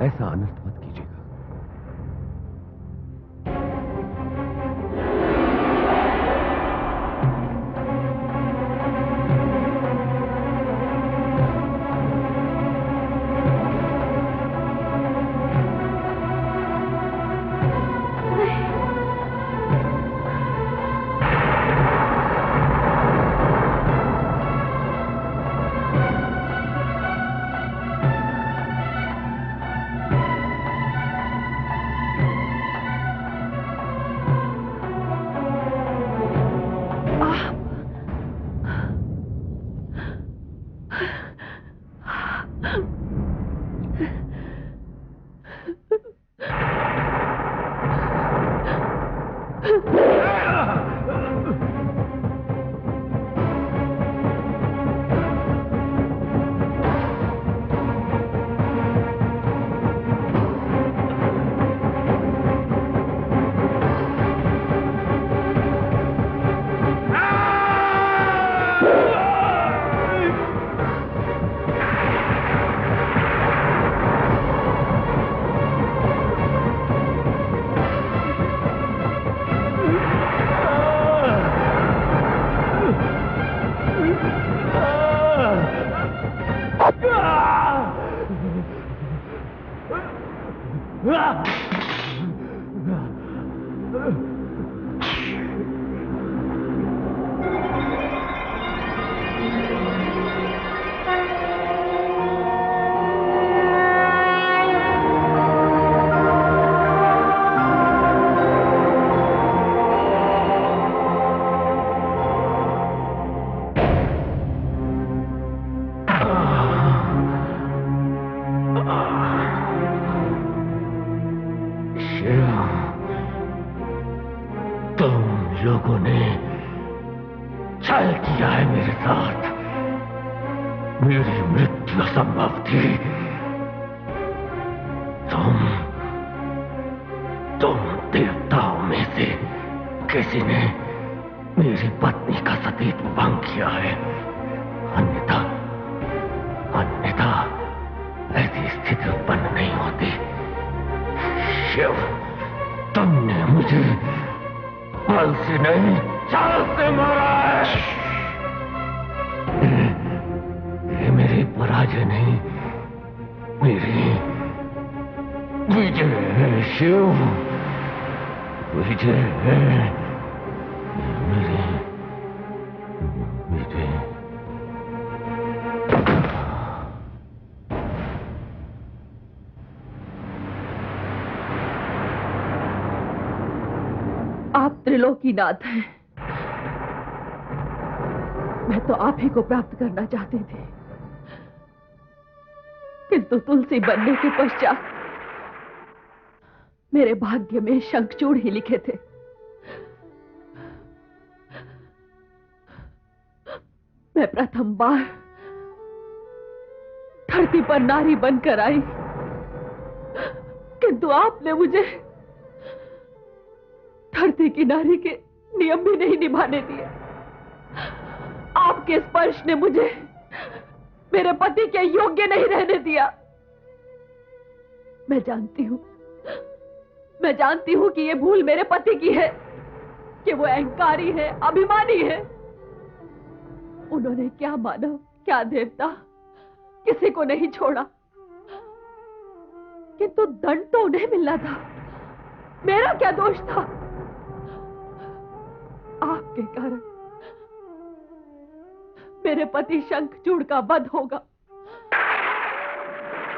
ऐसा अनर्थ मत कीजिएगा। त्रिलोकीनाथ है। मैं तो आप ही को प्राप्त करना चाहती थी, किंतु तुलसी बनने के पश्चात मेरे भाग्य में शंखचूड़ ही लिखे थे। मैं प्रथम बार धरती पर नारी बनकर आई, किंतु आपने मुझे धरती की नारी के नियम भी नहीं निभाने दिए। आपके स्पर्श ने मुझे मेरे पति के योग्य नहीं रहने दिया। मैं जानती हूं कि यह भूल मेरे पति की है, कि वो अहंकारी है, अभिमानी है। उन्होंने क्या मानव, क्या देवता, किसी को नहीं छोड़ा, किंतु दंड तो उन्हें मिलना था। मेरा क्या दोष था? आपके कारण मेरे पति शंखचूड़ का वध होगा,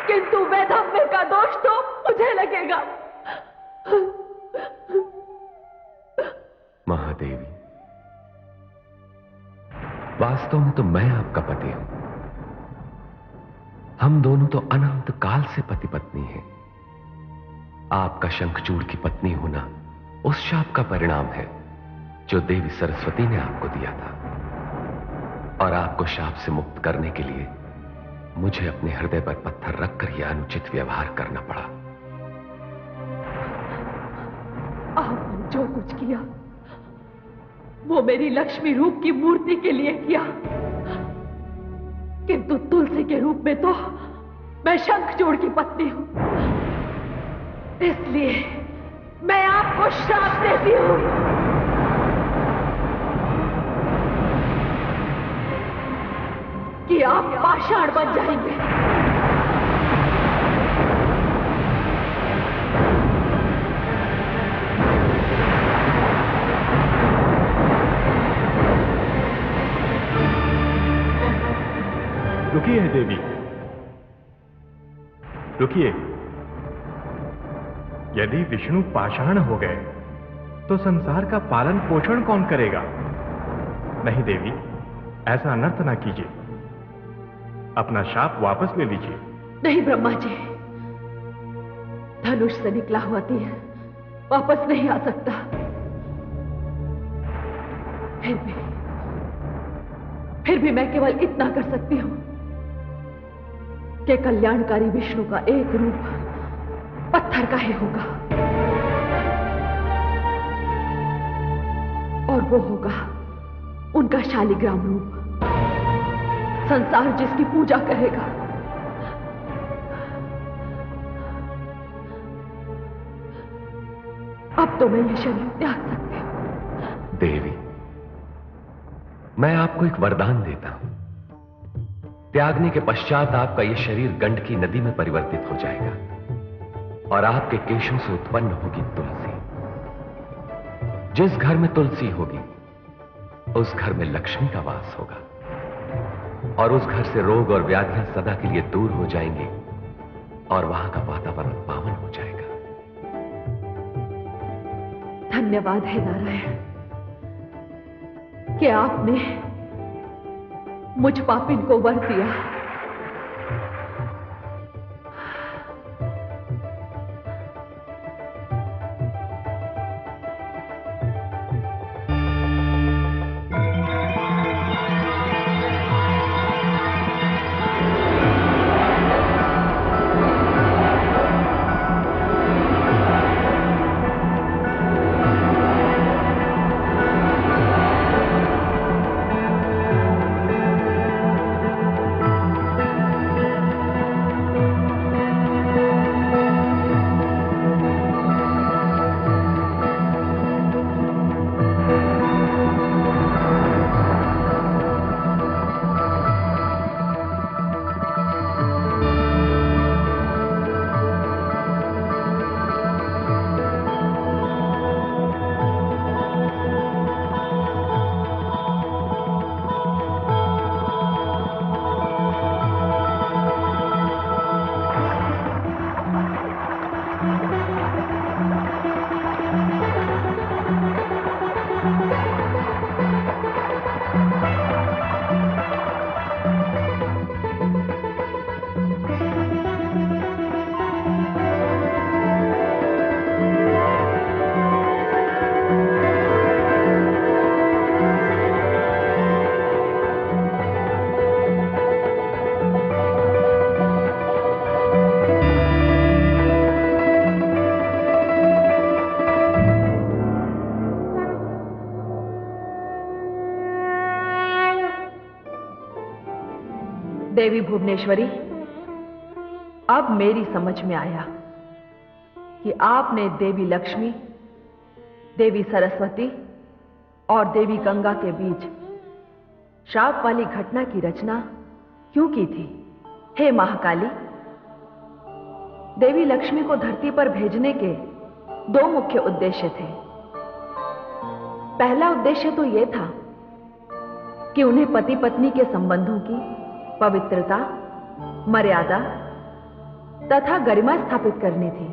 किंतु वैधव्य का दोष तो मुझे लगेगा। महादेवी, वास्तव में तो मैं आपका पति हूं। हम दोनों तो अनंत काल से पति पत्नी हैं। आपका शंखचूड़ की पत्नी होना उस शाप का परिणाम है जो देवी सरस्वती ने आपको दिया था, और आपको शाप से मुक्त करने के लिए मुझे अपने हृदय पर पत्थर रखकर यह अनुचित व्यवहार करना पड़ा। आपने जो कुछ किया वो मेरी लक्ष्मी रूप की मूर्ति के लिए किया, किंतु तुलसी के रूप में तो मैं शंखचूड़ की पत्नी हूं। इसलिए मैं आपको श्राप देती हूं कि आप पाषाण बन जाएंगे। रुकिए देवी, रुकिए। यदि विष्णु पाषाण हो गए तो संसार का पालन पोषण कौन करेगा? नहीं देवी, ऐसा अनर्थ ना कीजिए। अपना शाप वापस ले लीजिए। नहीं ब्रह्मा जी, धनुष से निकला हुआ तीर वापस नहीं आ सकता। फिर भी मैं केवल इतना कर सकती हूं कि कल्याणकारी विष्णु का एक रूप पत्थर का ही होगा, और वो होगा उनका शालिग्राम रूप, संसार जिसकी पूजा करेगा। अब तो मैं ये शरीर त्याग सकती हूं। देवी, मैं आपको एक वरदान देता हूं। त्यागने के पश्चात आपका यह शरीर गंडकी नदी में परिवर्तित हो जाएगा और आपके केशों से उत्पन्न होगी तुलसी। जिस घर में तुलसी होगी उस घर में लक्ष्मी का वास होगा और उस घर से रोग और व्याधियां सदा के लिए दूर हो जाएंगी और वहां का वातावरण पावन हो जाएगा। धन्यवाद है नारायण कि आपने मुझ पापिन को वर दिया। देवी भुवनेश्वरी, अब मेरी समझ में आया कि आपने देवी लक्ष्मी, देवी सरस्वती और देवी गंगा के बीच श्राप वाली घटना की रचना क्यों की थी। हे महाकाली, देवी लक्ष्मी को धरती पर भेजने के दो मुख्य उद्देश्य थे। पहला उद्देश्य तो यह था कि उन्हें पति पत्नी के संबंधों की पवित्रता, मर्यादा तथा गरिमा स्थापित करनी थी।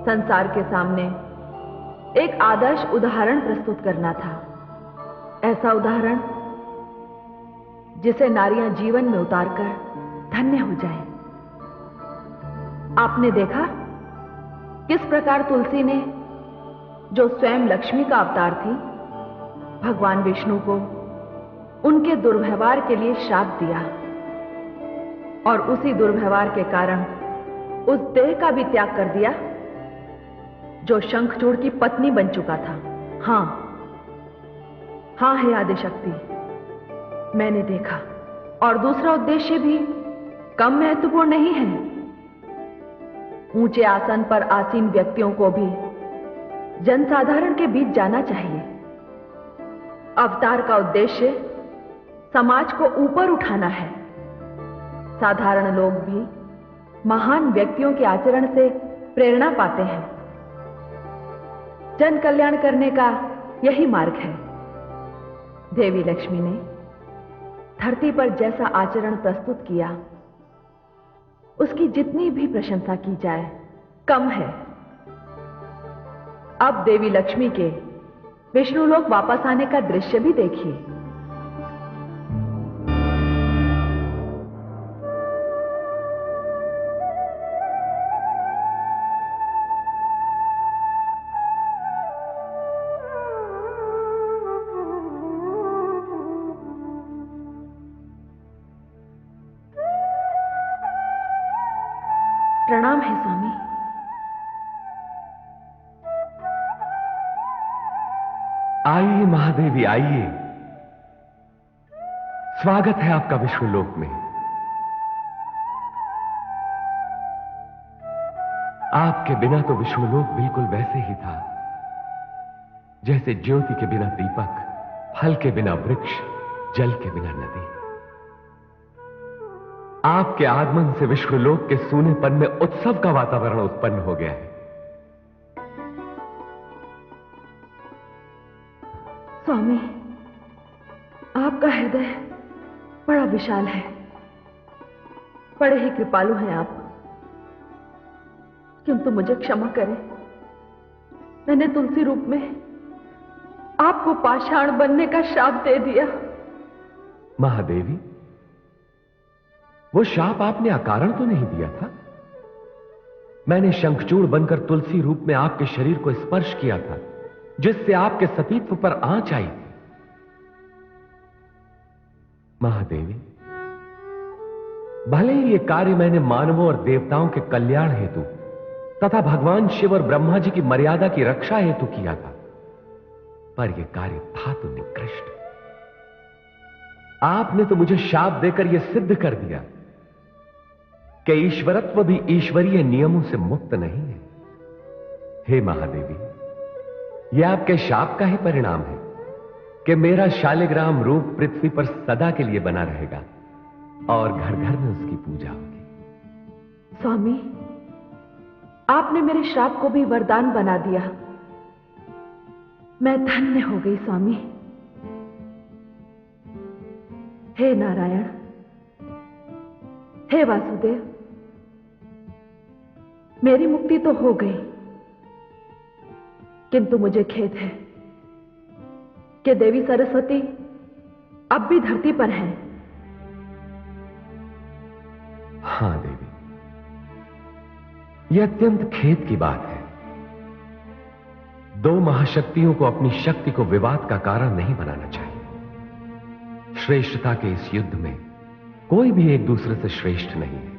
संसार के सामने एक आदर्श उदाहरण प्रस्तुत करना था, ऐसा उदाहरण जिसे नारियां जीवन में उतारकर धन्य हो जाए। आपने देखा किस प्रकार तुलसी ने, जो स्वयं लक्ष्मी का अवतार थी, भगवान विष्णु को उनके दुर्व्यवहार के लिए श्राप दिया और उसी दुर्व्यवहार के कारण उस देह का भी त्याग कर दिया जो शंखचूड़ की पत्नी बन चुका था। हां हां हे आदिशक्ति, मैंने देखा। और दूसरा उद्देश्य भी कम महत्वपूर्ण नहीं है। ऊंचे आसन पर आसीन व्यक्तियों को भी जनसाधारण के बीच जाना चाहिए। अवतार का उद्देश्य समाज को ऊपर उठाना है। साधारण लोग भी महान व्यक्तियों के आचरण से प्रेरणा पाते हैं। जन कल्याण करने का यही मार्ग है। देवी लक्ष्मी ने धरती पर जैसा आचरण प्रस्तुत किया, उसकी जितनी भी प्रशंसा की जाए कम है। अब देवी लक्ष्मी के विष्णुलोक वापस आने का दृश्य भी देखिए। प्रणाम है स्वामी। आइए महादेवी, आइए। स्वागत है आपका विष्णुलोक में। आपके बिना तो विष्णुलोक बिल्कुल वैसे ही था जैसे ज्योति के बिना दीपक, फल के बिना वृक्ष, जल के बिना नदी। आपके आगमन से विष्णुलोक के सूनेपन में उत्सव का वातावरण उत्पन्न हो गया है। स्वामी, आपका हृदय बड़ा विशाल है, बड़े ही कृपालु हैं आप। किंतु मुझे क्षमा करें, मैंने तुलसी रूप में आपको पाषाण बनने का शाप दे दिया। महादेवी, वो शाप आपने अकारण तो नहीं दिया था। मैंने शंखचूड़ बनकर तुलसी रूप में आपके शरीर को स्पर्श किया था, जिससे आपके सतीत्व पर आंच आई थी। महादेवी, भले ही यह कार्य मैंने मानवों और देवताओं के कल्याण हेतु तथा भगवान शिव और ब्रह्मा जी की मर्यादा की रक्षा हेतु किया था, पर यह कार्य था तो निकृष्ट। आपने तो मुझे शाप देकर यह सिद्ध कर दिया कि ईश्वरत्व भी ईश्वरीय नियमों से मुक्त नहीं है। हे महादेवी, यह आपके शाप का ही परिणाम है कि मेरा शालिग्राम रूप पृथ्वी पर सदा के लिए बना रहेगा और घर घर में उसकी पूजा होगी। स्वामी, आपने मेरे श्राप को भी वरदान बना दिया। मैं धन्य हो गई स्वामी। हे नारायण, हे वासुदेव, मेरी मुक्ति तो हो गई, किंतु मुझे खेद है कि देवी सरस्वती अब भी धरती पर हैं। हां देवी, यह अत्यंत खेद की बात है। दो महाशक्तियों को अपनी शक्ति को विवाद का कारण नहीं बनाना चाहिए। श्रेष्ठता के इस युद्ध में कोई भी एक दूसरे से श्रेष्ठ नहीं है।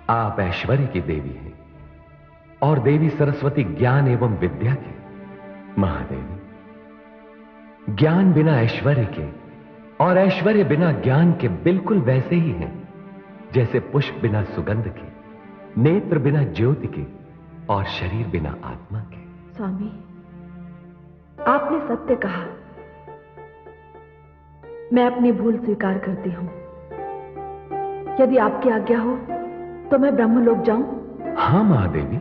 आप ऐश्वर्य की देवी हैं और देवी सरस्वती ज्ञान एवं विद्या की। महादेवी, ज्ञान बिना ऐश्वर्य के और ऐश्वर्य बिना ज्ञान के बिल्कुल वैसे ही हैं जैसे पुष्प बिना सुगंध के, नेत्र बिना ज्योति के और शरीर बिना आत्मा के। स्वामी, आपने सत्य कहा। मैं अपनी भूल स्वीकार करती हूं। यदि आपकी आज्ञा हो तो मैं ब्रह्मलोक जाऊं? हां महादेवी,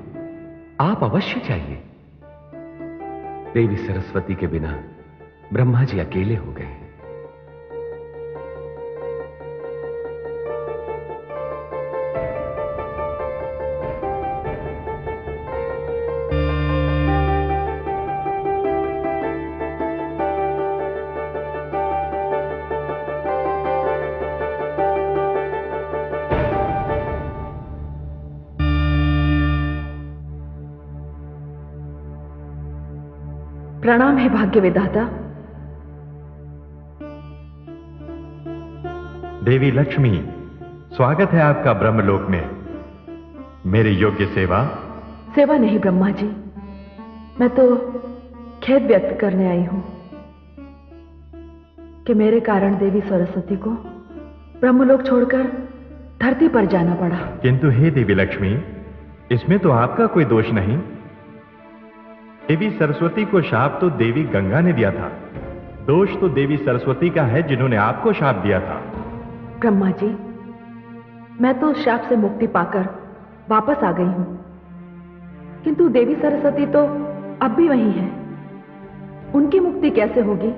आप अवश्य चाहिए। देवी सरस्वती के बिना ब्रह्मा जी अकेले हो गए हैं। प्रणाम है भाग्य विधाता। देवी लक्ष्मी, स्वागत है आपका ब्रह्मलोक में। मेरी योग्य सेवा? सेवा नहीं ब्रह्मा जी, मैं तो खेद व्यक्त करने आई हूं कि मेरे कारण देवी सरस्वती को ब्रह्मलोक छोड़कर धरती पर जाना पड़ा। किंतु हे देवी लक्ष्मी, इसमें तो आपका कोई दोष नहीं। देवी सरस्वती को शाप तो देवी गंगा ने दिया था। दोष तो देवी सरस्वती का है जिन्होंने आपको शाप दिया था। ब्रह्मा जी, मैं तो उस शाप से मुक्ति पाकर वापस आ गई हूं, किंतु देवी सरस्वती तो अब भी वही है। उनकी मुक्ति कैसे होगी?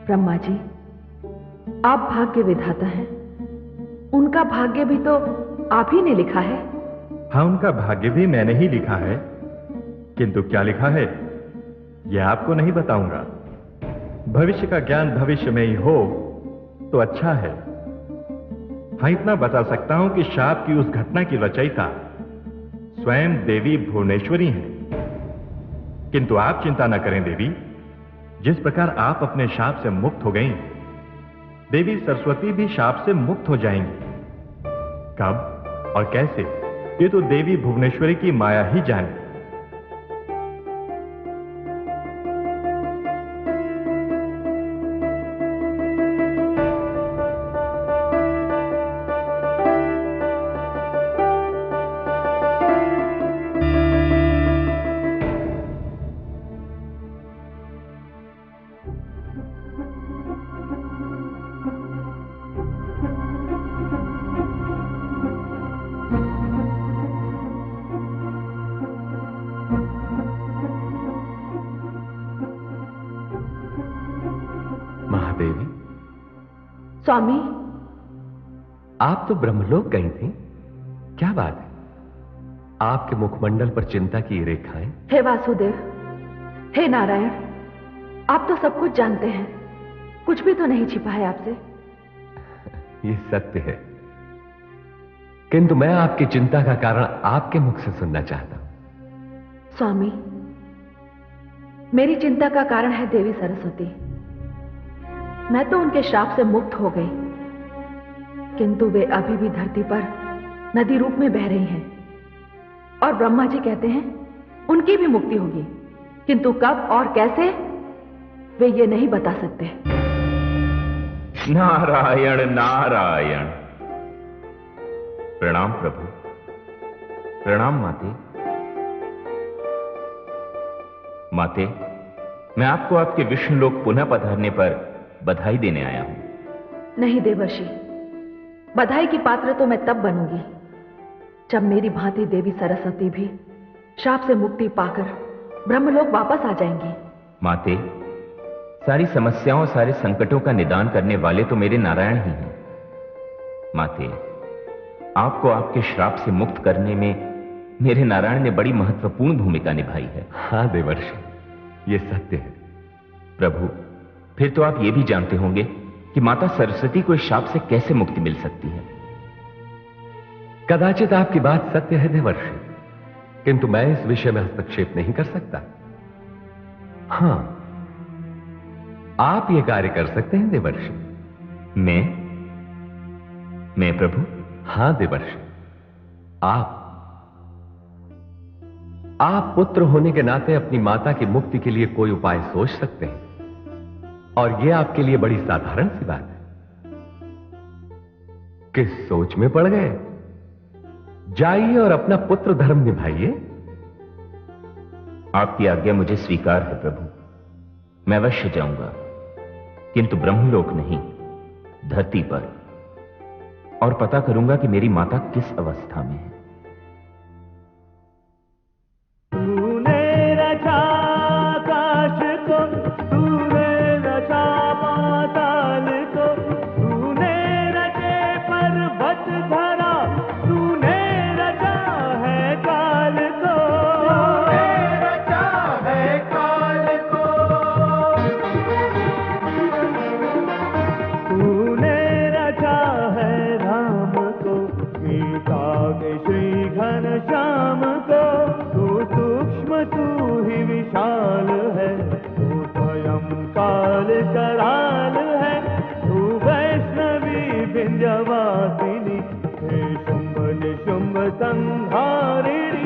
ब्रह्मा जी, आप भाग्य विधाता हैं, उनका भाग्य भी तो आप ही ने लिखा है। हाँ, उनका भाग्य भी मैंने ही लिखा है, किंतु क्या लिखा है यह आपको नहीं बताऊंगा। भविष्य का ज्ञान भविष्य में ही हो तो अच्छा है। हाँ, इतना बता सकता हूं कि शाप की उस घटना की रचयिता स्वयं देवी भुवनेश्वरी हैं। किंतु आप चिंता न करें देवी, जिस प्रकार आप अपने शाप से मुक्त हो गईं, देवी सरस्वती भी शाप से मुक्त हो जाएंगी। कब और कैसे, ये तो देवी भुवनेश्वरी की माया ही जाने। स्वामी, आप तो ब्रह्मलोक गई थी, क्या बात है? आपके मुखमंडल पर चिंता की रेखाएं। हे वासुदेव, हे नारायण, आप तो सब कुछ जानते हैं, कुछ भी तो नहीं छिपा है आपसे। ये सत्य है, किंतु मैं आपकी चिंता का कारण आपके मुख से सुनना चाहता हूं। स्वामी, मेरी चिंता का कारण है देवी सरस्वती। मैं तो उनके शाप से मुक्त हो गई, किंतु वे अभी भी धरती पर नदी रूप में बह रही हैं, और ब्रह्मा जी कहते हैं उनकी भी मुक्ति होगी, किंतु कब और कैसे वे ये नहीं बता सकते। नारायण नारायण। प्रणाम प्रभु। प्रणाम माते। माते, मैं आपको आपके विष्णुलोक पुनः पधारने पर बधाई देने आया हूं। नहीं देवर्षि, बधाई की पात्र तो मैं तब बनूंगी जब मेरी भांति देवी सरस्वती भी शाप से मुक्ति पाकर ब्रह्मलोक वापस आ जाएंगी। माते, सारी समस्याओं, सारे संकटों का निदान करने वाले तो मेरे नारायण ही हैं। माते, आपको आपके श्राप से मुक्त करने में मेरे नारायण ने बड़ी महत्वपूर्ण भूमिका निभाई है। हाँ देवर्षि, ये सत्य है। प्रभु, फिर तो आप ये भी जानते होंगे कि माता सरस्वती को इस शाप से कैसे मुक्ति मिल सकती है। कदाचित आपकी बात सत्य है देवर्षि, किंतु मैं इस विषय में हस्तक्षेप नहीं कर सकता। हां, आप ये कार्य कर सकते हैं देवर्षि। मैं प्रभु? हां देवर्षि, आप पुत्र होने के नाते अपनी माता की मुक्ति के लिए कोई उपाय सोच सकते हैं, और यह आपके लिए बड़ी साधारण सी बात है। किस सोच में पड़ गए? जाइए और अपना पुत्र धर्म निभाइए। आपकी आज्ञा मुझे स्वीकार है प्रभु, मैं अवश्य जाऊंगा, किंतु ब्रह्मलोक नहीं, धरती पर, और पता करूंगा कि मेरी माता किस अवस्था में है। कराल है तू वैष्णवी विंध्यवासिनी, हे शुंभ निशुंभ संहारिणी।